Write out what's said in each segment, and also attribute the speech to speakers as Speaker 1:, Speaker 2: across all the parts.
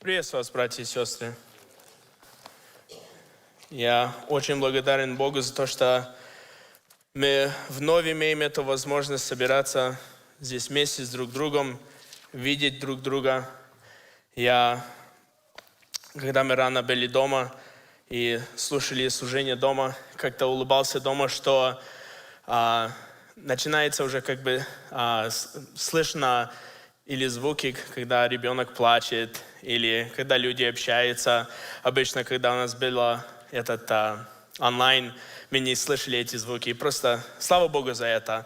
Speaker 1: Приветствую вас, братья и сестры. Я очень благодарен Богу за то, что мы вновь имеем эту возможность собираться здесь вместе с друг другом, видеть друг друга. Когда мы рано были дома и слушали служение дома, как-то улыбался дома, что начинается уже слышно или звуки, когда ребенок плачет, или когда люди общаются. Обычно, когда у нас было онлайн, мы не слышали эти звуки. И просто слава Богу за это.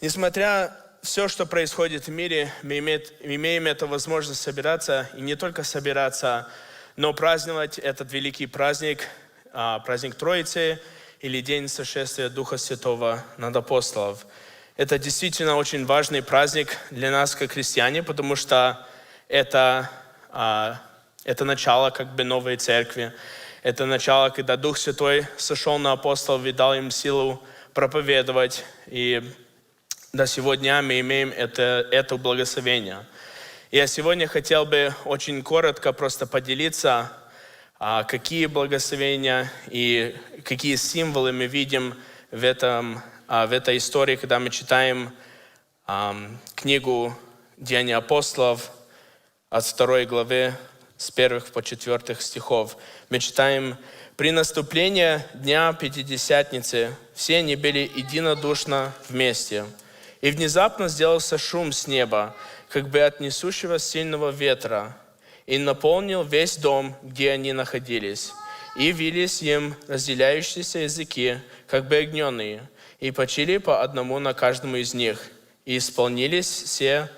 Speaker 1: Несмотря все, что происходит в мире, мы имеем эту возможность собираться, и не только собираться, но праздновать этот великий праздник, праздник Троицы, или День сошествия Духа Святого над апостолов. Это действительно очень важный праздник для нас, как христиане, потому что это начало новой церкви. Это начало, когда Дух Святой сошел на апостолов и дал им силу проповедовать. И до сегодня мы имеем это благословение. Я сегодня хотел бы очень коротко просто поделиться, какие благословения и какие символы мы видим в этой истории, когда мы читаем книгу «Деяния апостолов» от 2 главы с 1 по 4 стихов. Мы читаем: «При наступлении дня Пятидесятницы все они были единодушно вместе. И внезапно сделался шум с неба, как бы от несущего сильного ветра, и наполнил весь дом, где они находились. И явились им разделяющиеся языки, как бы огненные, и почили по одному на каждому из них. И исполнились все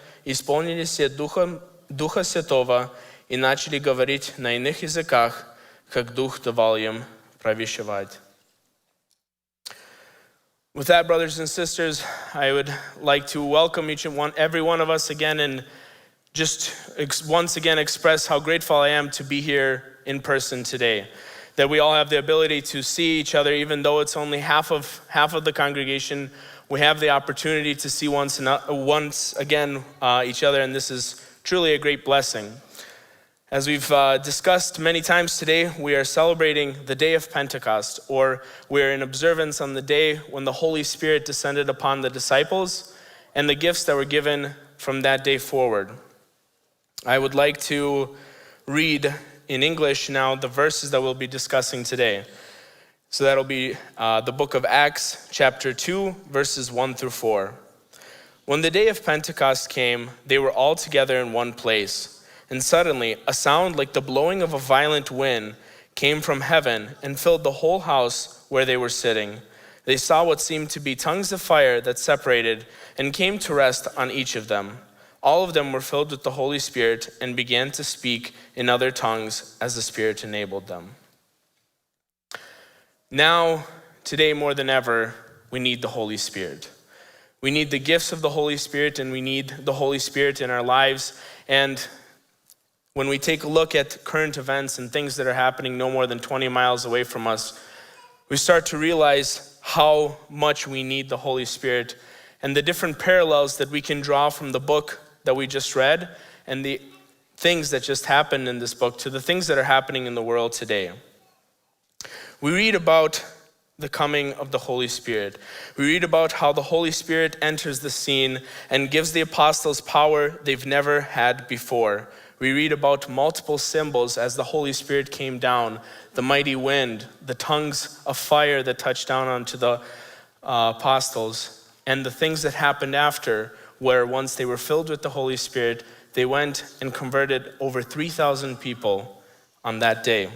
Speaker 1: Духа Святого, и начали говорить на иных языках, как Дух давал им провещевать». With that, brothers and sisters, I would like to welcome every one of us again, and just once again express how grateful I am to be here in person today. That we all have the ability to see each other, even though it's only half of the congregation. We have the opportunity to see once again each other, and this is truly a great blessing. As we've discussed many times today, we are celebrating the day of Pentecost, or we are in observance on the day when the Holy Spirit descended upon the disciples and the gifts that were given from that day forward. I would like to read in English now the verses that we'll be discussing today. So that'll be the book of Acts, chapter 2, verses 1 through 4. When the day of Pentecost came, they were all together in one place. And suddenly, a sound like the blowing of a violent wind came from heaven and filled the whole house where they were sitting. They saw what seemed to be tongues of fire that separated and came to rest on each of them. All of them were filled with the Holy Spirit and began to speak in other tongues as the Spirit enabled them. Now, today more than ever, we need the Holy Spirit. We need the gifts of the Holy Spirit, and we need the Holy Spirit in our lives. And when we take a look at current events and things that are happening no more than 20 miles away from us, we start to realize how much we need the Holy Spirit and the different parallels that we can draw from the book that we just read and the things that just happened in this book to the things that are happening in the world today. We read about the coming of the Holy Spirit. We read about how the Holy Spirit enters the scene and gives the apostles power they've never had before. We read about multiple symbols as the Holy Spirit came down, the mighty wind, the tongues of fire that touched down onto the apostles, and the things that happened after, where once they were filled with the Holy Spirit, they went and converted over 3,000 people on that day.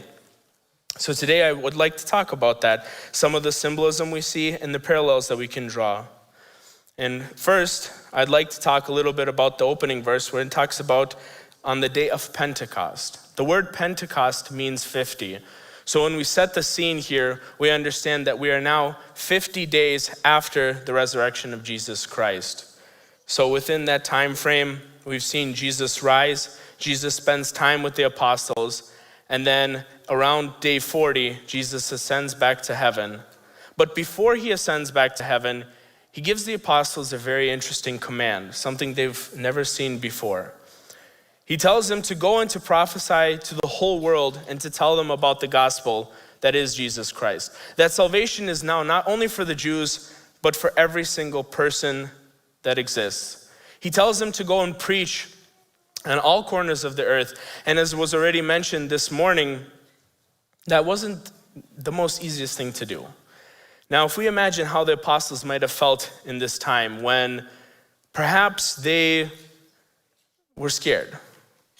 Speaker 1: So today I would like to talk about that, some of the symbolism we see and the parallels that we can draw. And first, I'd like to talk a little bit about the opening verse where it talks about on the day of Pentecost. The word Pentecost means 50. So when we set the scene here, we understand that we are now 50 days after the resurrection of Jesus Christ. So within that time frame, we've seen Jesus rise. Jesus spends time with the apostles. And then around day 40, Jesus ascends back to heaven. But before he ascends back to heaven, he gives the apostles a very interesting command, something they've never seen before. He tells them to go and to prophesy to the whole world and to tell them about the gospel that is Jesus Christ. That salvation is now not only for the Jews, but for every single person that exists. He tells them to go and preach on all corners of the earth. And as was already mentioned this morning, that wasn't the most easiest thing to do. Now, if we imagine how the apostles might have felt in this time when perhaps they were scared,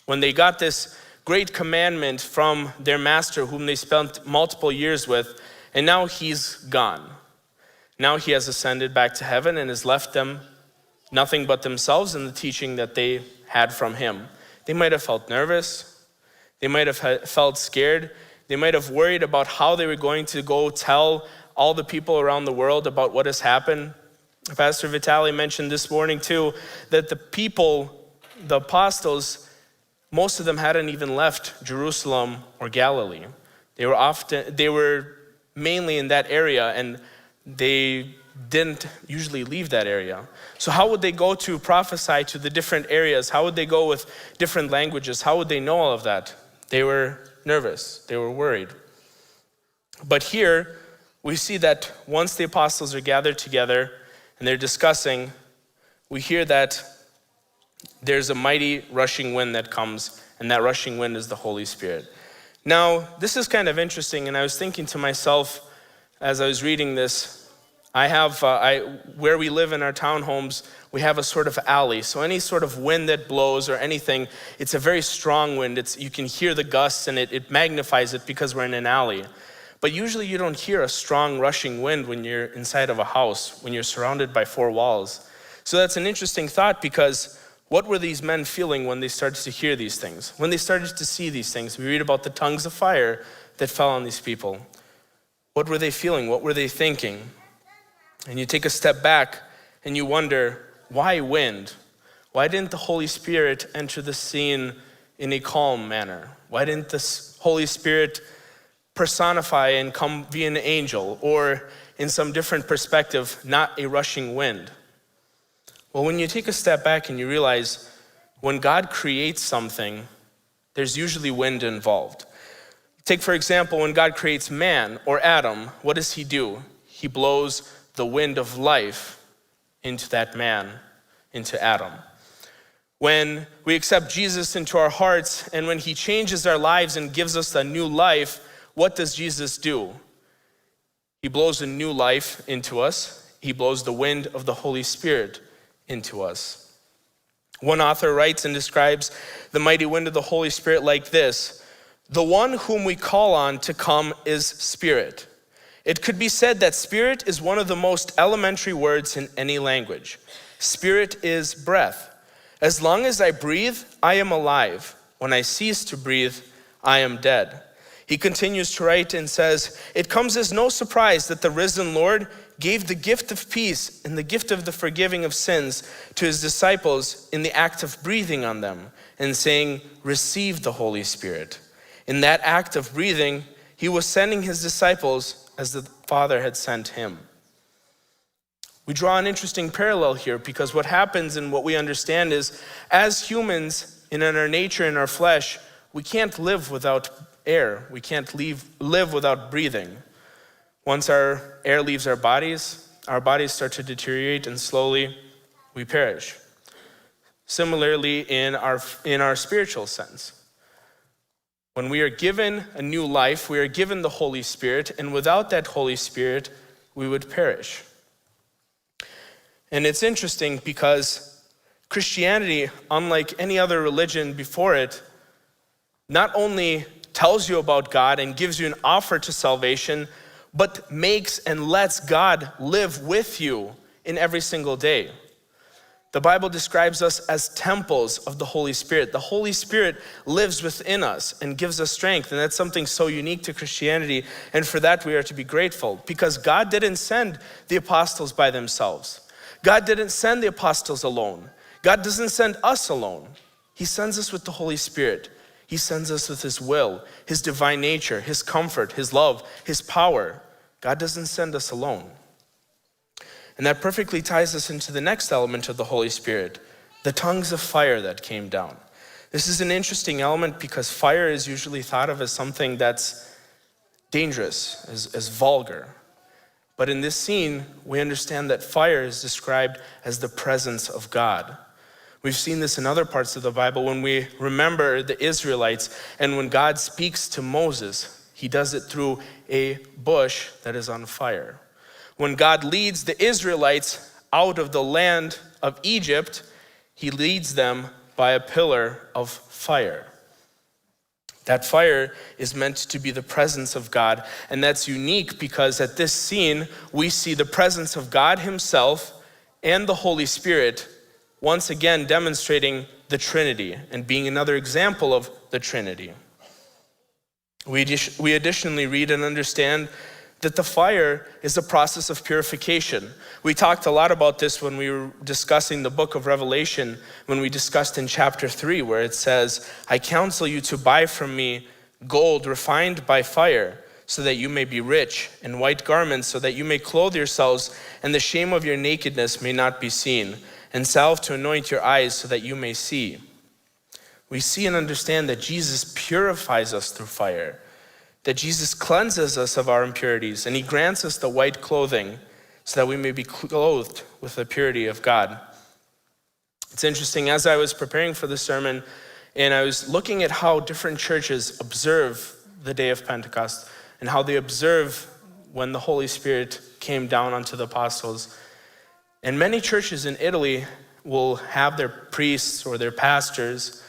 Speaker 1: when they got this great commandment from their master whom they spent multiple years with, and now he's gone. Now he has ascended back to heaven and has left them nothing but themselves and the teaching that they had from him. They might have felt nervous. They might have felt scared. They might have worried about how they were going to go tell all the people around the world about what has happened. Pastor Vitali mentioned this morning too that the people, the apostles, most of them hadn't even left Jerusalem or Galilee. They were mainly in that area, and they didn't usually leave that area. So how would they go to prophesy to the different areas? How would they go with different languages? How would they know all of that? They were nervous. They were worried. But here, we see that once the apostles are gathered together and they're discussing, we hear that there's a mighty rushing wind that comes, and that rushing wind is the Holy Spirit. Now, this is kind of interesting, and I was thinking to myself as I was reading this, where we live in our townhomes, we have a sort of alley. So any sort of wind that blows or anything, it's a very strong wind. You can hear the gusts, and it magnifies it because we're in an alley. But usually you don't hear a strong rushing wind when you're inside of a house, when you're surrounded by four walls. So that's an interesting thought, because what were these men feeling when they started to hear these things? When they started to see these things? We read about the tongues of fire that fell on these people. What were they feeling? What were they thinking? And you take a step back and you wonder, why wind? Why didn't the Holy Spirit enter the scene in a calm manner? Why didn't the Holy Spirit personify and come be an angel, or in some different perspective, not a rushing wind? Well, when you take a step back and you realize when God creates something, there's usually wind involved. Take, for example, when God creates man or Adam, what does he do? He blows the wind of life into that man, into Adam. When we accept Jesus into our hearts and when he changes our lives and gives us a new life, what does Jesus do? He blows a new life into us. He blows the wind of the Holy Spirit into us. One author writes and describes the mighty wind of the Holy Spirit like this: the one whom we call on to come is Spirit. It could be said that Spirit is one of the most elementary words in any language. Spirit is breath. As long as I breathe, I am alive. When I cease to breathe, I am dead. He continues to write and says, it comes as no surprise that the risen Lord gave the gift of peace and the gift of the forgiving of sins to his disciples in the act of breathing on them and saying, receive the Holy Spirit. In that act of breathing, he was sending his disciples as the Father had sent him. We draw an interesting parallel here, because what happens and what we understand is, as humans, in our nature, in our flesh, we can't live without air. We can't live without breathing. Once our air leaves our bodies start to deteriorate, and slowly we perish. Similarly, in our spiritual sense, when we are given a new life, we are given the Holy Spirit, and without that Holy Spirit, we would perish. And it's interesting because Christianity, unlike any other religion before it, not only tells you about God and gives you an offer to salvation, but makes and lets God live with you in every single day. The Bible describes us as temples of the Holy Spirit. The Holy Spirit lives within us and gives us strength, and that's something so unique to Christianity, and for that we are to be grateful, because God didn't send the apostles by themselves. God didn't send the apostles alone. God doesn't send us alone. He sends us with the Holy Spirit. He sends us with his will, his divine nature, his comfort, his love, his power. God doesn't send us alone. And that perfectly ties us into the next element of the Holy Spirit, the tongues of fire that came down. This is an interesting element because fire is usually thought of as something that's dangerous, as vulgar. But in this scene, we understand that fire is described as the presence of God. We've seen this in other parts of the Bible when we remember the Israelites, and when God speaks to Moses, he does it through a bush that is on fire. When God leads the Israelites out of the land of Egypt, he leads them by a pillar of fire. That fire is meant to be the presence of God, and that's unique because at this scene, we see the presence of God himself and the Holy Spirit once again demonstrating the Trinity and being another example of the Trinity. We additionally read and understand that the fire is a process of purification. We talked a lot about this when we were discussing the book of Revelation, when we discussed in chapter 3, where it says, I counsel you to buy from me gold refined by fire, so that you may be rich, and white garments, so that you may clothe yourselves, and the shame of your nakedness may not be seen, and salve to anoint your eyes, so that you may see. We see and understand that Jesus purifies us through fire, that Jesus cleanses us of our impurities, and he grants us the white clothing so that we may be clothed with the purity of God. It's interesting, as I was preparing for the sermon, and I was looking at how different churches observe the day of Pentecost and how they observe when the Holy Spirit came down onto the apostles. And many churches in Italy will have their priests or their pastors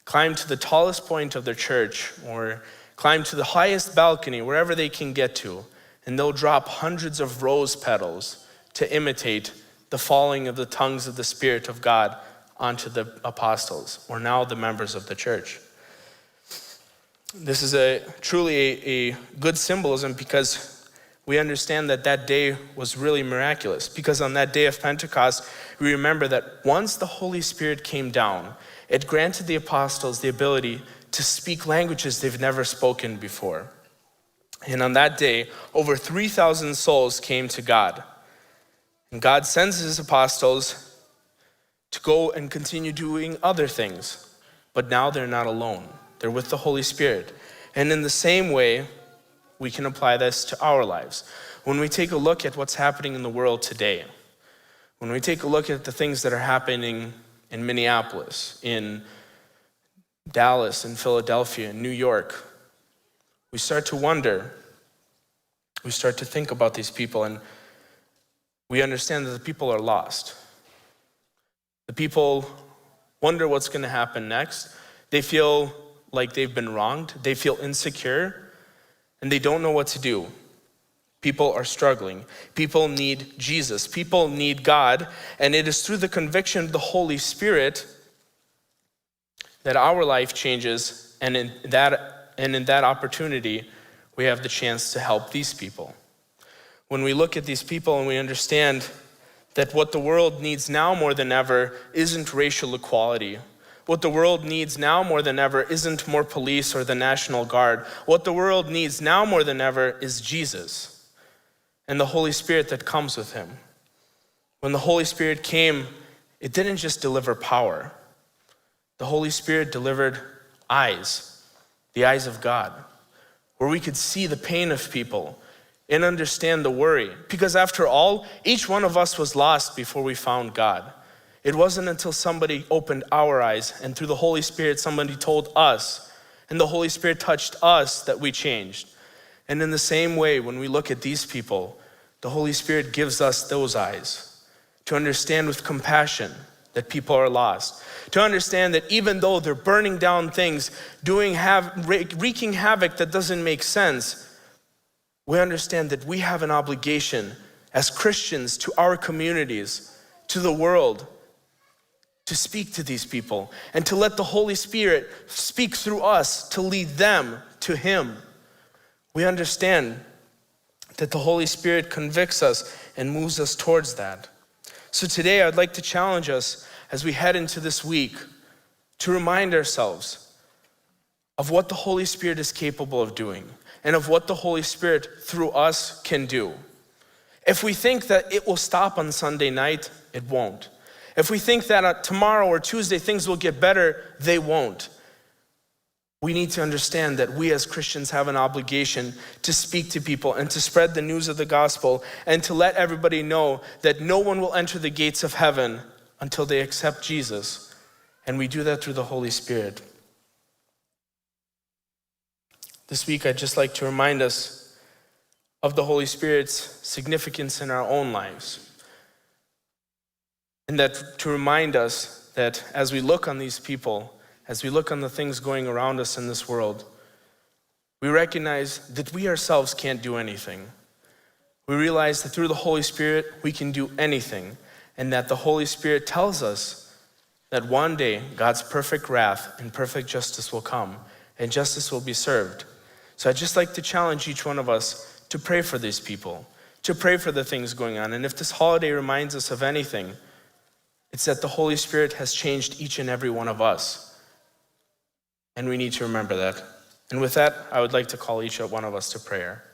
Speaker 1: climb to the tallest point of their church or climb to the highest balcony, wherever they can get to, and they'll drop hundreds of rose petals to imitate the falling of the tongues of the Spirit of God onto the apostles, or now the members of the church. This is truly a good symbolism because we understand that that day was really miraculous. Because on that day of Pentecost, we remember that once the Holy Spirit came down, it granted the apostles the ability to speak languages they've never spoken before. And on that day, over 3,000 souls came to God. And God sends his apostles to go and continue doing other things. But now they're not alone. They're with the Holy Spirit. And in the same way, we can apply this to our lives. When we take a look at what's happening in the world today, when we take a look at the things that are happening in Minneapolis, in Dallas, in Philadelphia, in New York, we start to wonder, we start to think about these people, and we understand that the people are lost. The people wonder what's going to happen next. They feel like they've been wronged. They feel insecure, and they don't know what to do. People are struggling. People need Jesus. People need God, and it is through the conviction of the Holy Spirit that our life changes, and in that opportunity, we have the chance to help these people. When we look at these people and we understand that what the world needs now more than ever isn't racial equality. What the world needs now more than ever isn't more police or the National Guard. What the world needs now more than ever is Jesus and the Holy Spirit that comes with him. When the Holy Spirit came, it didn't just deliver power. The Holy Spirit delivered eyes, the eyes of God, where we could see the pain of people and understand the worry. Because after all, each one of us was lost before we found God. It wasn't until somebody opened our eyes and through the Holy Spirit, somebody told us, and the Holy Spirit touched us that we changed. And in the same way, when we look at these people, the Holy Spirit gives us those eyes to understand with compassion that people are lost. To understand that even though they're burning down things, wreaking havoc that doesn't make sense, we understand that we have an obligation as Christians to our communities, to the world, to speak to these people and to let the Holy Spirit speak through us to lead them to him. We understand that the Holy Spirit convicts us and moves us towards that. So today I'd like to challenge us as we head into this week to remind ourselves of what the Holy Spirit is capable of doing and of what the Holy Spirit through us can do. If we think that it will stop on Sunday night, it won't. If we think that tomorrow or Tuesday things will get better, they won't. We need to understand that we as Christians have an obligation to speak to people and to spread the news of the gospel and to let everybody know that no one will enter the gates of heaven until they accept Jesus. And we do that through the Holy Spirit. This week, I'd just like to remind us of the Holy Spirit's significance in our own lives. And that to remind us that as we look on these people, as we look on the things going around us in this world, we recognize that we ourselves can't do anything. We realize that through the Holy Spirit, we can do anything, and that the Holy Spirit tells us that one day God's perfect wrath and perfect justice will come, and justice will be served. So I'd just like to challenge each one of us to pray for these people, to pray for the things going on. And if this holiday reminds us of anything, it's that the Holy Spirit has changed each and every one of us. And we need to remember that. And with that, I would like to call each one of us to prayer.